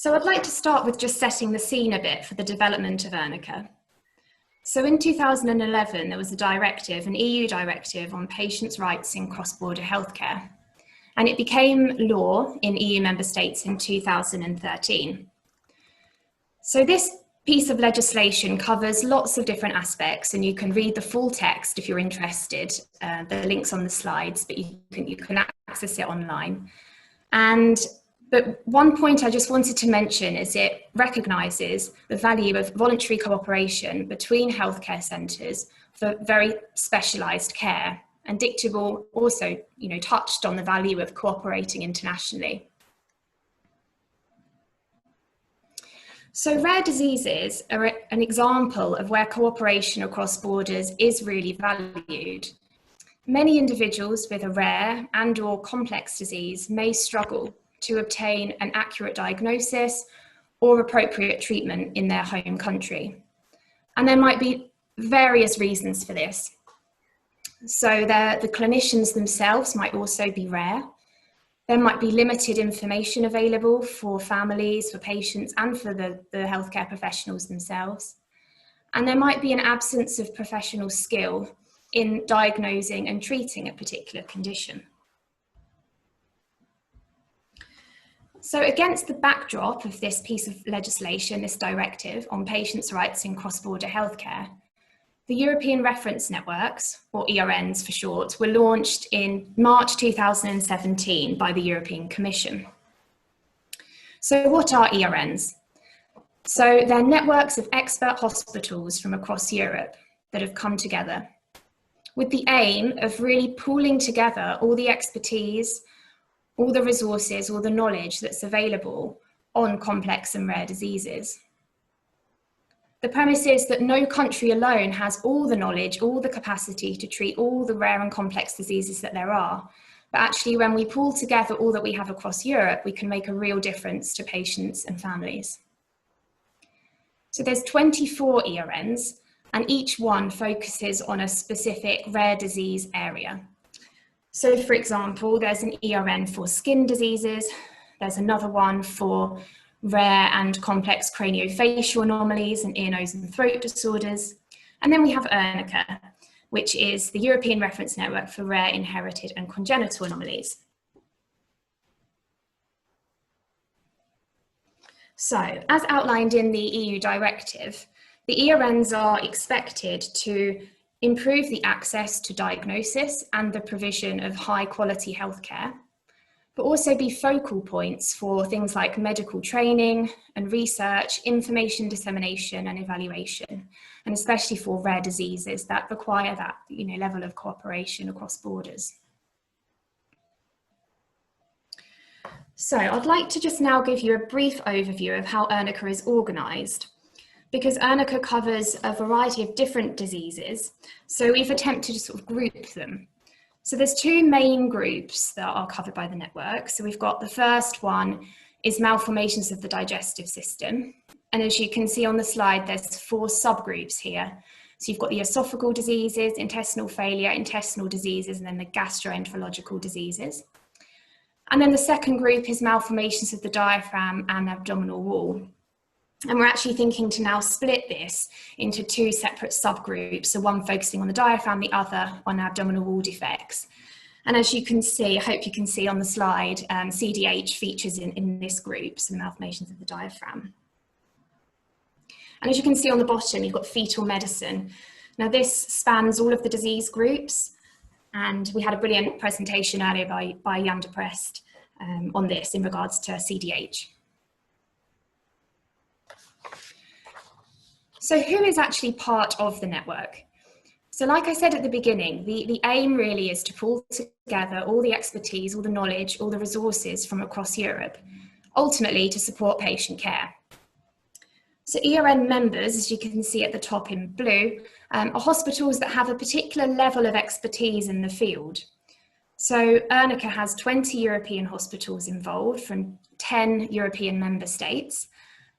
So I'd like to start with just setting the scene a bit for the development of ERNICA. So in 2011, there was a directive, an EU directive on patients' rights in cross-border healthcare, and it became law in EU member states in 2013. So this piece of legislation covers lots of different aspects, and you can read the full text if you're interested. The link's on the slides, but you can access it online. But one point I just wanted to mention is it recognises the value of voluntary cooperation between healthcare centres for very specialised care. And Dictable also, touched on the value of cooperating internationally. So rare diseases are an example of where cooperation across borders is really valued. Many individuals with a rare and/or complex disease may struggle to obtain an accurate diagnosis or appropriate treatment in their home country. And there might be various reasons for this. So the clinicians themselves might also be rare. There might be limited information available for families, for patients, and for the healthcare professionals themselves. And there might be an absence of professional skill in diagnosing and treating a particular condition. So against the backdrop of this piece of legislation, this directive on patients' rights in cross-border healthcare, the European Reference Networks, or ERNs for short, were launched in March 2017 by the European Commission. So what are ERNs? So they're networks of expert hospitals from across Europe that have come together with the aim of really pooling together all the expertise, all the resources, all the knowledge that's available on complex and rare diseases. The premise is that no country alone has all the knowledge, all the capacity to treat all the rare and complex diseases that there are. But actually, when we pool together all that we have across Europe, we can make a real difference to patients and families. So there's 24 ERNs, and each one focuses on a specific rare disease area. So for example, there's an ERN for skin diseases, there's another one for rare and complex craniofacial anomalies and ear, nose and throat disorders. And then we have ERNICA, which is the European Reference Network for Rare, Inherited and Congenital Anomalies. So, as outlined in the EU directive, the ERNs are expected to improve the access to diagnosis and the provision of high quality healthcare, but also be focal points for things like medical training and research, information dissemination and evaluation, and especially for rare diseases that require that level of cooperation across borders. So I'd like to just now give you a brief overview of how ERNICA is organised, because ERNICA covers a variety of different diseases, so we've attempted to sort of group them. So there's two main groups that are covered by the network. So we've got the first one is malformations of the digestive system. And as you can see on the slide, there's 4 subgroups here. So you've got the esophageal diseases, intestinal failure, intestinal diseases, and then the gastroenterological diseases. And then the second group is malformations of the diaphragm and abdominal wall. And we're actually thinking to now split this into 2 separate subgroups, so one focusing on the diaphragm, the other on abdominal wall defects. And as you can see, I hope you can see on the slide, CDH features in this group, so the malformations of the diaphragm. And as you can see on the bottom, you've got fetal medicine. Now this spans all of the disease groups, and we had a brilliant presentation earlier by Jan de Prest on this in regards to CDH. So who is actually part of the network? So like I said at the beginning, the aim really is to pull together all the expertise, all the knowledge, all the resources from across Europe, ultimately to support patient care. So ERN members, as you can see at the top in blue, are hospitals that have a particular level of expertise in the field. So ERNICA has 20 European hospitals involved from 10 European member states,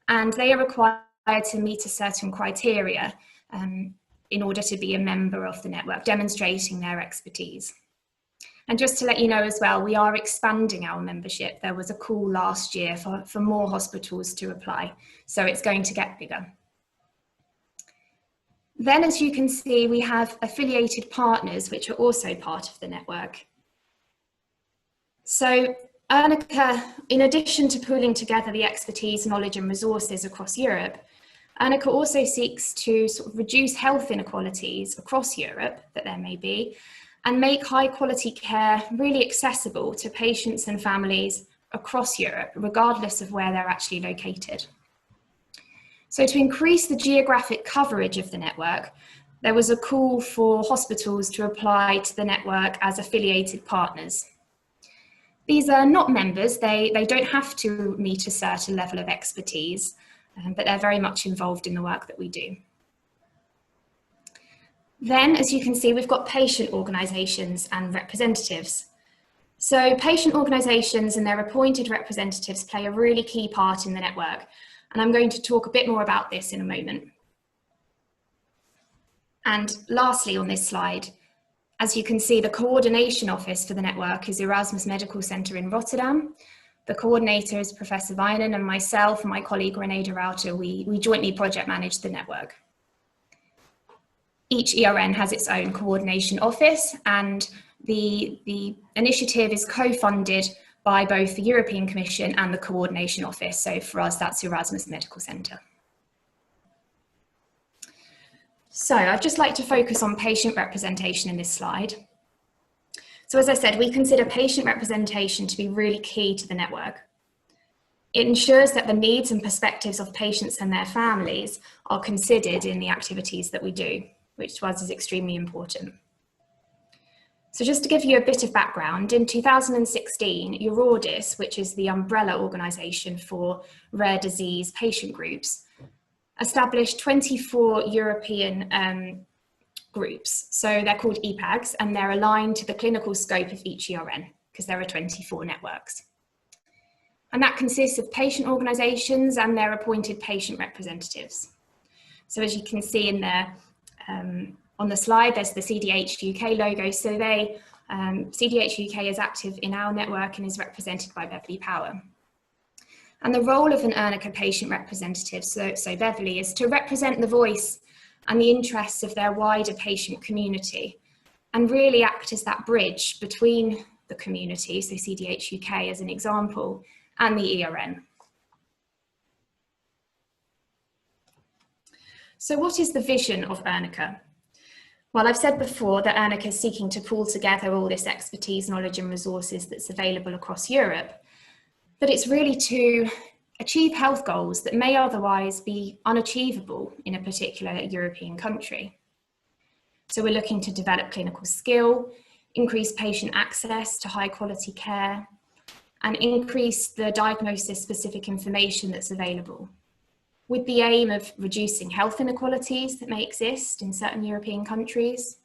and they are required to meet a certain criteria in order to be a member of the network, demonstrating their expertise. And just to let you know as well, we are expanding our membership. There was a call last year for more hospitals to apply, so it's going to get bigger. Then, as you can see, we have affiliated partners, which are also part of the network. So ERNICA, in addition to pooling together the expertise, knowledge and resources across Europe, ERNICA also seeks to sort of reduce health inequalities across Europe that there may be, and make high quality care really accessible to patients and families across Europe, regardless of where they're actually located. So to increase the geographic coverage of the network, there was a call for hospitals to apply to the network as affiliated partners. These are not members, they don't have to meet a certain level of expertise, but they're very much involved in the work that we do. Then, as you can see, we've got patient organisations and representatives. So patient organisations and their appointed representatives play a really key part in the network, and I'm going to talk a bit more about this in a moment. And lastly on this slide, as you can see, the coordination office for the network is Erasmus Medical Centre in Rotterdam. The coordinator is Professor Weinen, and myself and my colleague Renee de Rauter, we jointly project manage the network. Each ERN has its own coordination office, and the initiative is co-funded by both the European Commission and the coordination office. So for us, that's Erasmus Medical Centre. So I'd just like to focus on patient representation in this slide. So as I said, we consider patient representation to be really key to the network. It ensures that the needs and perspectives of patients and their families are considered in the activities that we do, which to us is extremely important. So just to give you a bit of background, in 2016, EURORDIS, which is the umbrella organisation for rare disease patient groups, established 24 European groups. So they're called EPAGs, and they're aligned to the clinical scope of each ERN, because there are 24 networks. And that consists of patient organisations and their appointed patient representatives. So as you can see in there, on the slide, there's the CDH UK logo. So CDH UK is active in our network and is represented by Beverly Power. And the role of an ERNICA patient representative, so Beverly, is to represent the voice and the interests of their wider patient community and really act as that bridge between the community, so CDH UK as an example, and the ERN. So what is the vision of ERNICA? Well, I've said before that ERNICA is seeking to pull together all this expertise, knowledge and resources that's available across Europe, but it's really to achieve health goals that may otherwise be unachievable in a particular European country. So we're looking to develop clinical skill, increase patient access to high quality care, and increase the diagnosis-specific information that's available, with the aim of reducing health inequalities that may exist in certain European countries,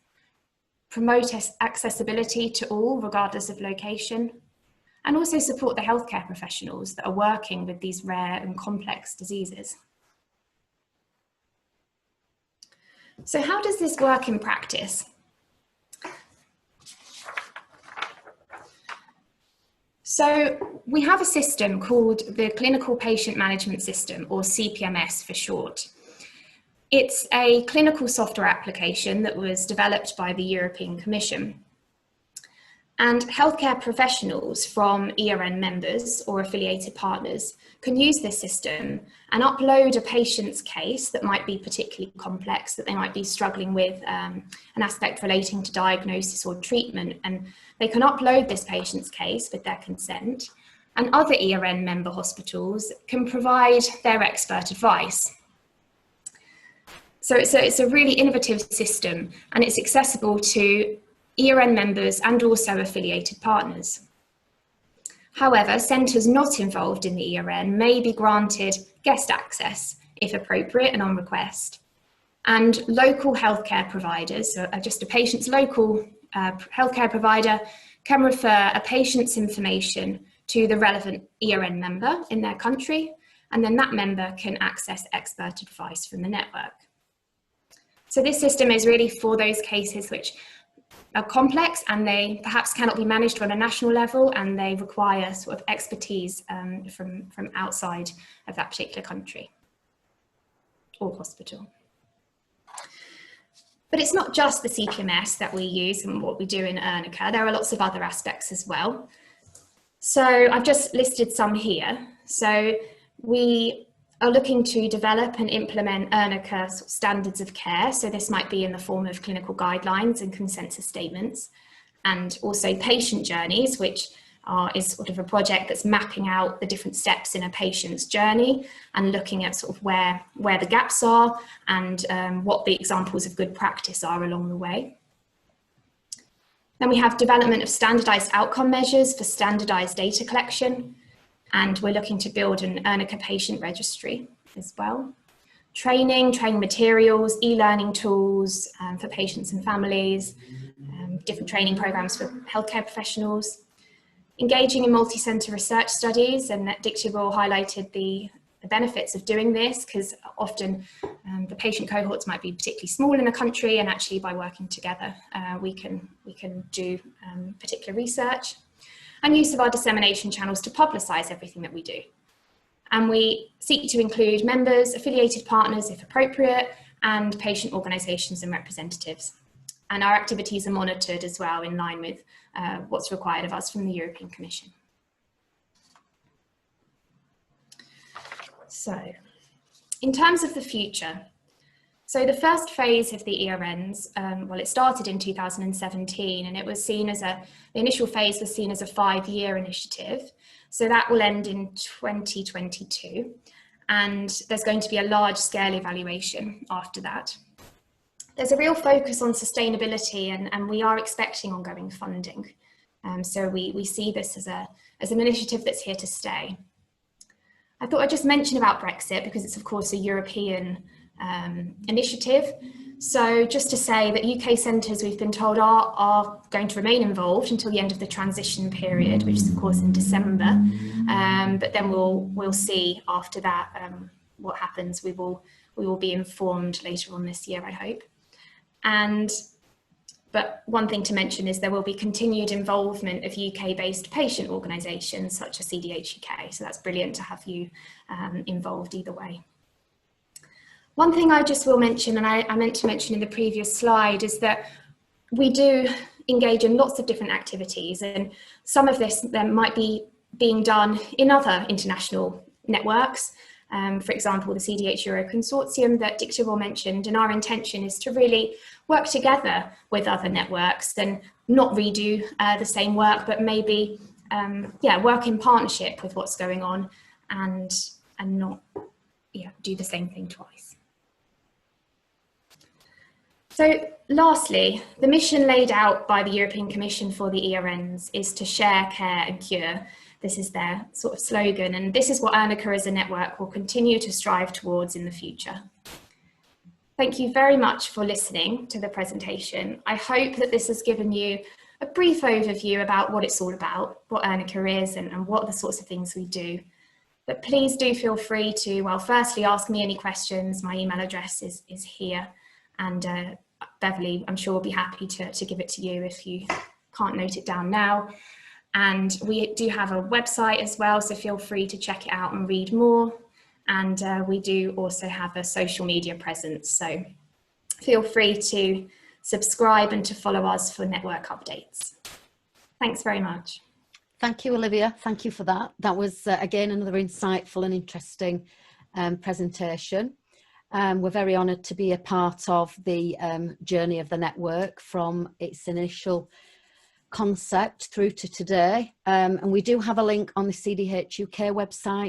promote accessibility to all, regardless of location, and also support the healthcare professionals that are working with these rare and complex diseases. So how does this work in practice? So we have a system called the Clinical Patient Management System, or CPMS for short. It's a clinical software application that was developed by the European Commission. And healthcare professionals from ERN members or affiliated partners can use this system and upload a patient's case that might be particularly complex, that they might be struggling with an aspect relating to diagnosis or treatment. And they can upload this patient's case with their consent, and other ERN member hospitals can provide their expert advice. So it's a really innovative system, and it's accessible to ERN members and also affiliated partners. However, centres not involved in the ERN may be granted guest access, if appropriate and on request. And local healthcare providers, so just a patient's local healthcare provider, can refer a patient's information to the relevant ERN member in their country, and then that member can access expert advice from the network. So this system is really for those cases which are complex and they perhaps cannot be managed on a national level, and they require sort of expertise from outside of that particular country or hospital. But it's not just the CPMS that we use and what we do in ERNICA. There are lots of other aspects as well. So I've just listed some here. So we are looking to develop and implement ERNICA standards of care. So this might be in the form of clinical guidelines and consensus statements, and also patient journeys, which is sort of a project that's mapping out the different steps in a patient's journey and looking at sort of where the gaps are and what the examples of good practice are along the way. Then we have development of standardised outcome measures for standardised data collection, and we're looking to build an ERNICA patient registry as well. Training materials, e-learning tools for patients and families, different training programmes for healthcare professionals. Engaging in multi-centre research studies, and that Dictable highlighted the benefits of doing this, because often the patient cohorts might be particularly small in a country, and actually by working together we can do particular research. And use of our dissemination channels to publicise everything that we do. And we seek to include members, affiliated partners if appropriate, and patient organisations and representatives. And our activities are monitored as well in line with what's required of us from the European Commission. So, in terms of the future, so the first phase of the ERNs, well, it started in 2017, and it was seen as the initial phase was seen as a 5-year initiative. So that will end in 2022, and there's going to be a large-scale evaluation after that. There's a real focus on sustainability, and we are expecting ongoing funding. So we see this as an initiative that's here to stay. I thought I'd just mention about Brexit, because it's of course a European initiative. So just to say that UK centres, we've been told, are going to remain involved until the end of the transition period, which is of course in December. But then we'll see after that what happens. We will be informed later on this year, I hope. But one thing to mention is there will be continued involvement of UK-based patient organisations such as CDH UK. So that's brilliant to have you involved either way. One thing I just will mention, and I meant to mention in the previous slide, is that we do engage in lots of different activities, and some of this then might be being done in other international networks. For example, the CDH Euro Consortium that Dictable mentioned, and our intention is to really work together with other networks and not redo the same work, but maybe work in partnership with what's going on and not do the same thing twice. So lastly, the mission laid out by the European Commission for the ERNs is to share, care and cure. This is their sort of slogan, and this is what ERNICA as a network will continue to strive towards in the future. Thank you very much for listening to the presentation. I hope that this has given you a brief overview about what it's all about, what ERNICA is, and what the sorts of things we do. But please do feel free to, well, firstly, ask me any questions. My email address is here, and Beverly, I'm sure, will be happy to give it to you if you can't note it down now. And we do have a website as well, so feel free to check it out and read more. And we do also have a social media presence, so feel free to subscribe and to follow us for network updates. Thanks very much. Thank you, Olivia. Thank you for that. That was, again, another insightful and interesting presentation. We're very honoured to be a part of the journey of the network from its initial concept through to today. And we do have a link on the CDH UK website